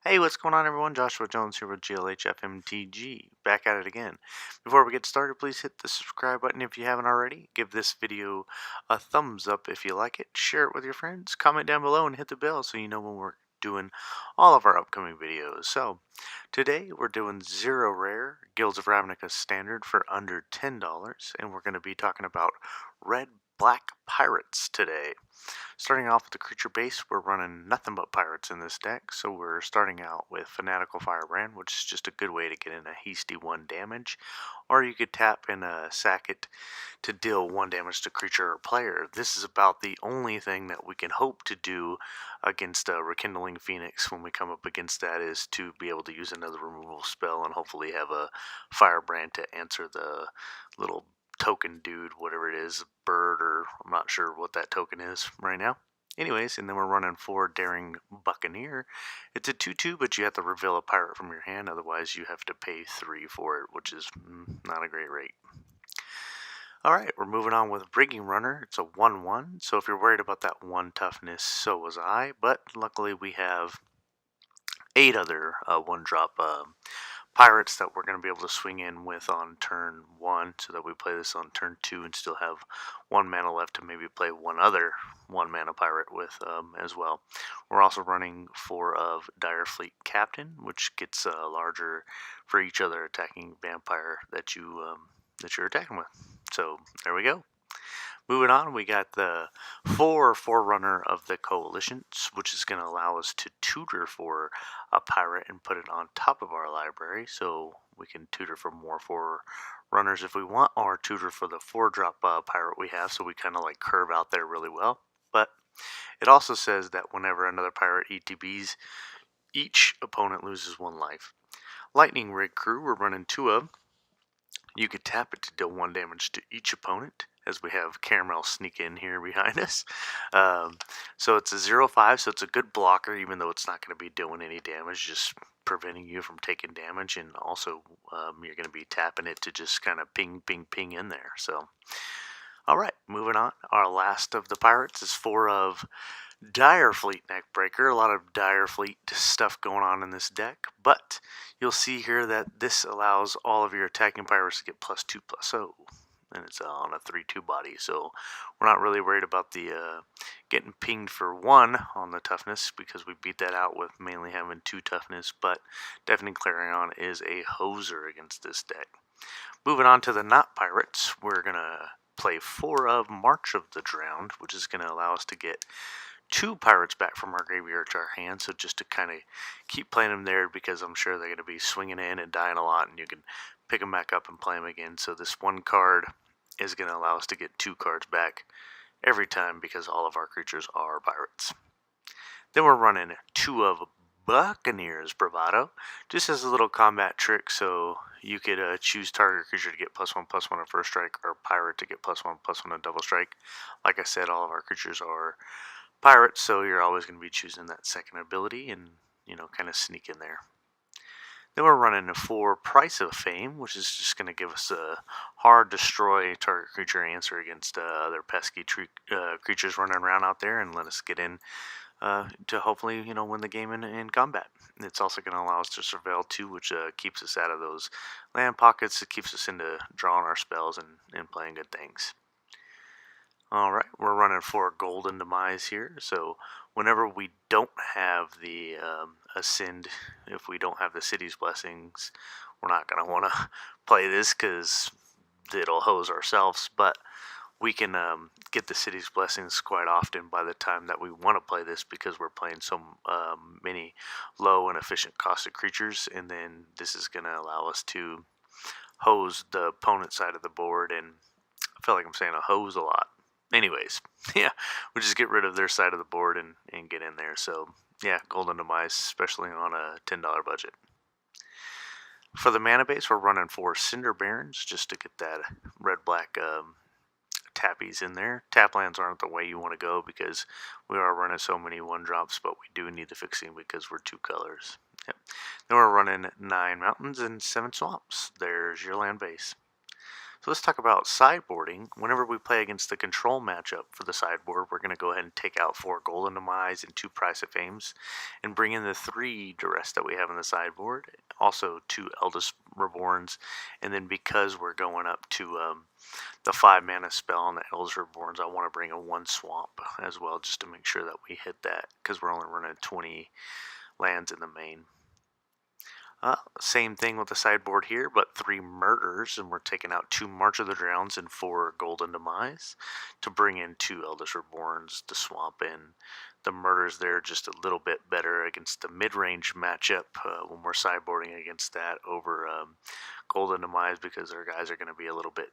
Hey, what's going on, everyone? Joshua Jones here with GLHFMTG, back at it again. Before we get started, please hit the subscribe button if you haven't already. Give this video a thumbs up if you like it. Share it with your friends. Comment down below and hit the bell so you know when we're doing all of our upcoming videos. So, today we're doing Zero Rare Guilds of Ravnica Standard for under $10, and we're going to be talking about Red Black Pirates today. Starting off with the creature base, we're running nothing but pirates in this deck, so we're starting out with Fanatical Firebrand, which is just a good way to get in a hasty 1 damage, or you could tap and sack it to deal 1 damage to creature or player. This is about the only thing that we can hope to do against Rekindling Phoenix when we come up against that, is to be able to use another removal spell and hopefully have a Firebrand to answer the little token dude, whatever it is, bird, or I'm not sure what that token is right now. Anyways, and then we're running 4 Daring Buccaneer. It's a 2/2, but you have to reveal a pirate from your hand, otherwise you have to pay 3 for it, which is not a great rate. Alright, we're moving on with Rigging Runner. It's a 1/1, so if you're worried about that 1 toughness, so was I, but luckily we have 8 other 1-drop pirates that we're going to be able to swing in with on turn 1, so that we play this on turn 2 and still have 1 mana left to maybe play one other 1 mana pirate with as well. We're also running 4 of Dire Fleet Captain, which gets larger for each other attacking vampire that you're attacking with. So there we go. Moving on, we got the 4 Forerunner of the Coalitions, which is going to allow us to tutor for a pirate and put it on top of our library, so we can tutor for more Forerunners if we want, or tutor for the 4-drop pirate we have, so we kind of like curve out there really well. But it also says that whenever another pirate ETBs, each opponent loses 1 life. Lightning Rig Crew, we're running 2 of. You could tap it to deal 1 damage to each opponent, as we have Caramel sneak in here behind us. So it's a 0/5, so it's a good blocker, even though it's not going to be doing any damage, just preventing you from taking damage, and also you're going to be tapping it to just kind of ping, ping, ping in there. So, alright, moving on. Our last of the pirates is 4 of Dire Fleet Neckbreaker. A lot of Dire Fleet stuff going on in this deck, but you'll see here that this allows all of your attacking pirates to get +2/+0, and it's on a 3/2 body, so we're not really worried about the getting pinged for 1 on the toughness, because we beat that out with mainly having 2 toughness, but Deafening Clarion is a hoser against this deck. Moving on to the not pirates, we're going to play 4 of March of the Drowned, which is going to allow us to get 2 pirates back from our graveyard to our hand, so just to kind of keep playing them there, because I'm sure they're going to be swinging in and dying a lot, and you can pick them back up and play them again. So this 1 card is going to allow us to get 2 cards back every time, because all of our creatures are pirates. Then we're running 2 of Buccaneer's Bravado, just as a little combat trick, so you could choose target creature to get +1/+1 on first strike, or pirate to get +1/+1 on double strike. Like I said, all of our creatures are pirates, so you're always going to be choosing that second ability and, kind of sneak in there. Then we're running a 4 Price of Fame, which is just going to give us a hard destroy target creature answer against other pesky creatures running around out there, and let us get in to hopefully, win the game in combat. It's also going to allow us to surveil too, which keeps us out of those land pockets. It keeps us into drawing our spells and playing good things. Alright, we're running 4 Golden Demise here, so whenever we don't have the Ascend, if we don't have the City's Blessings, we're not going to want to play this, because it'll hose ourselves, but we can get the City's Blessings quite often by the time that we want to play this, because we're playing so many low and efficient costed creatures, and then this is going to allow us to hose the opponent side of the board, and I feel like I'm saying a hose a lot. Anyways, yeah, we'll just get rid of their side of the board and get in there. So, yeah, Golden Demise, especially on a $10 budget. For the mana base, we're running 4 Cinder Barons, just to get that red-black tappies in there. Tap lands aren't the way you want to go, because we are running so many 1-drops, but we do need the fixing because we're 2 colors. Yep. Then we're running 9 Mountains and 7 Swamps. There's your land base. So let's talk about sideboarding. Whenever we play against the control matchup for the sideboard, we're going to go ahead and take out 4 Golden Demise and 2 Price of Fames and bring in the 3 Duress that we have in the sideboard. Also 2 Eldest Reborns. And then because we're going up to the 5 mana spell on the Eldest Reborns, I want to bring in 1 Swamp as well just to make sure that we hit that because we're only running 20 lands in the main. Same thing with the sideboard here, but 3 Murders, and we're taking out 2 March of the Drowns and 4 Golden Demise to bring in 2 Eldest Reborns to swamp in. The Murders there just a little bit better against the mid-range matchup when we're sideboarding against that over Golden Demise because our guys are going to be a little bit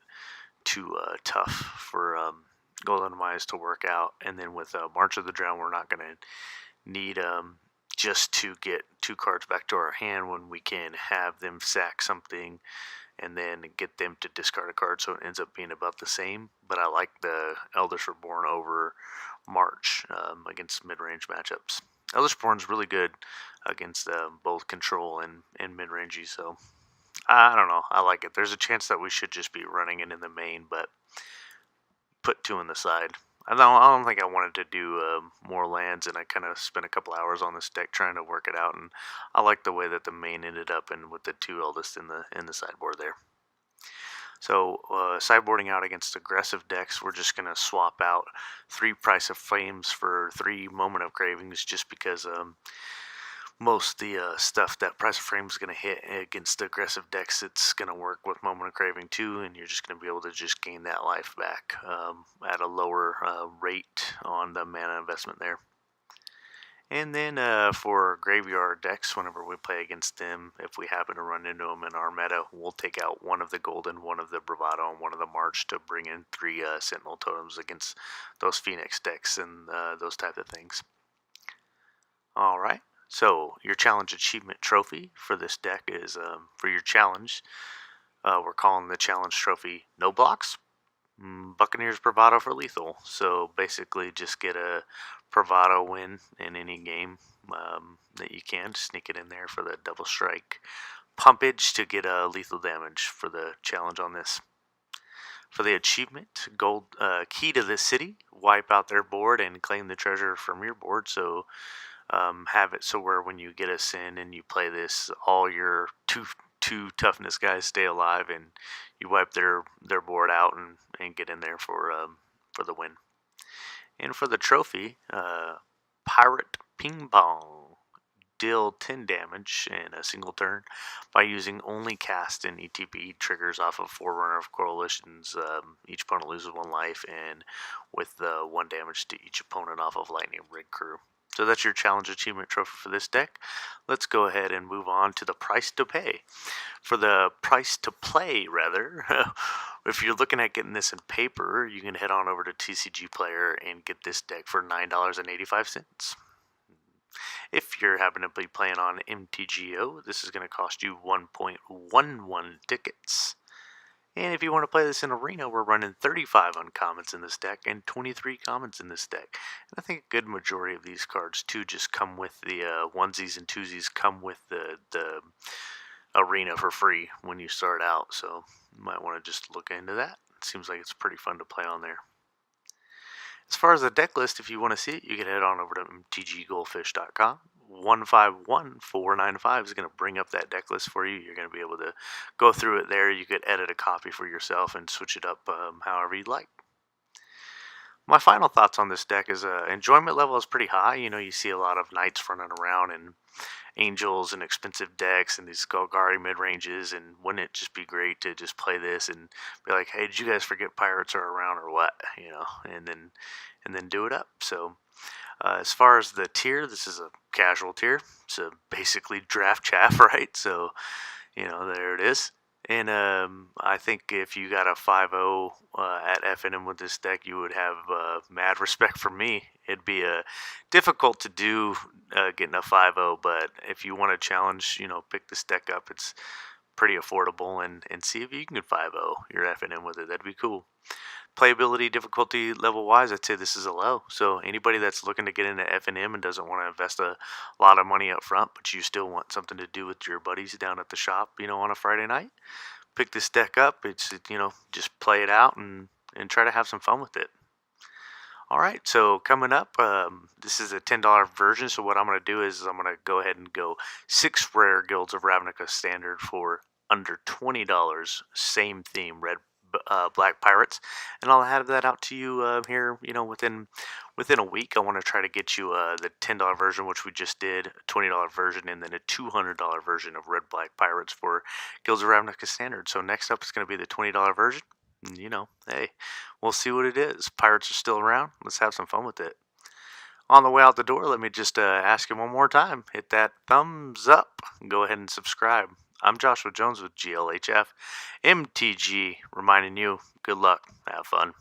too tough for Golden Demise to work out. And then with March of the Drown, we're not going to need just to get 2 cards back to our hand when we can have them sack something and then get them to discard a card, so it ends up being about the same. But I like the Eldest Reborn over March against mid-range matchups. Eldest Reborn's really good against both control and mid-rangey, so I don't know. I like it. There's a chance that we should just be running it in the main, but put 2 in the side. I don't think I wanted to do more lands, and I kind of spent a couple hours on this deck trying to work it out, and I like the way that the main ended up and with the 2 eldest in the sideboard there. So sideboarding out against aggressive decks, we're just going to swap out 3 Price of Flames for 3 Moment of Cravings just because most of the stuff that Price of Frame is going to hit against aggressive decks, it's going to work with Moment of Craving too, and you're just going to be able to just gain that life back at a lower rate on the mana investment there. And then for graveyard decks, whenever we play against them, if we happen to run into them in our meta, we'll take out 1 of the Golden, 1 of the Bravado, and 1 of the March to bring in 3 Sentinel Totems against those Phoenix decks and those type of things. Alright. So, your challenge achievement trophy for this deck is, for your challenge, we're calling the challenge trophy No Blocks, Buccaneers Bravado for lethal. So, basically just get a Bravado win in any game that you can. Sneak it in there for the double strike pumpage to get a lethal damage for the challenge on this. For the achievement, gold key to the city, wipe out their board and claim the treasure from your board. So, have it so where when you get a sin and you play this, all your two toughness guys stay alive, and you wipe their board out and get in there for the win. And for the trophy, Pirate Ping Pong, deal 10 damage in a single turn by using only cast and ETB triggers off of Forerunner of Coalitions. Each opponent loses 1 life, and with 1 damage to each opponent off of Lightning Rig Crew. So that's your challenge achievement trophy for this deck. Let's go ahead and move on to the price to pay. For the price to play, rather, if you're looking at getting this in paper, you can head on over to TCG Player and get this deck for $9.85. If you're happen to be playing on MTGO, this is going to cost you 1.11 tickets. And if you want to play this in Arena, we're running 35 uncommons in this deck and 23 commons in this deck. And I think a good majority of these cards, too, just come with the onesies and twosies, come with the Arena for free when you start out. So you might want to just look into that. It seems like it's pretty fun to play on there. As far as the deck list, if you want to see it, you can head on over to mtggoldfish.com. 151495 is going to bring up that deck list for you. You're going to be able to go through it there. You could edit a copy for yourself and switch it up however you'd like. My final thoughts on this deck is enjoyment level is pretty high. You know, you see a lot of knights running around and angels and expensive decks and these Golgari mid-ranges, and wouldn't it just be great to just play this and be like, hey, did you guys forget pirates are around or what? You know, and then do it up. So as far as the tier, this is a casual tier. It's a basically draft chaff, right? So, you know, there it is. And I think if you got a 5-0 at FNM with this deck, you would have mad respect for me. It'd be difficult to do getting a 5-0, but if you want to challenge, you know, pick this deck up. It's pretty affordable, and see if you can get 5-0 your FNM with it. That'd be cool. Playability, difficulty level-wise, I'd say this is a low. So anybody that's looking to get into FNM and doesn't want to invest a lot of money up front, but you still want something to do with your buddies down at the shop, you know, on a Friday night, pick this deck up. It's, just play it out and try to have some fun with it. All right, so coming up, this is a $10 version. So what I'm going to do is I'm going to go ahead and go 6 rare Guilds of Ravnica standard for under $20. Same theme, red, black pirates, and I'll have that out to you here, within a week. I want to try to get you the $10 version, which we just did, a $20 version, and then a $200 version of red, black pirates for Guilds of Ravnica standard. So next up is going to be the $20 version. Hey, we'll see what it is. Pirates are still around. Let's have some fun with it. On the way out the door, let me just ask you one more time. Hit that thumbs up. Go ahead and subscribe. I'm Joshua Jones with GLHF MTG, reminding you, good luck, have fun.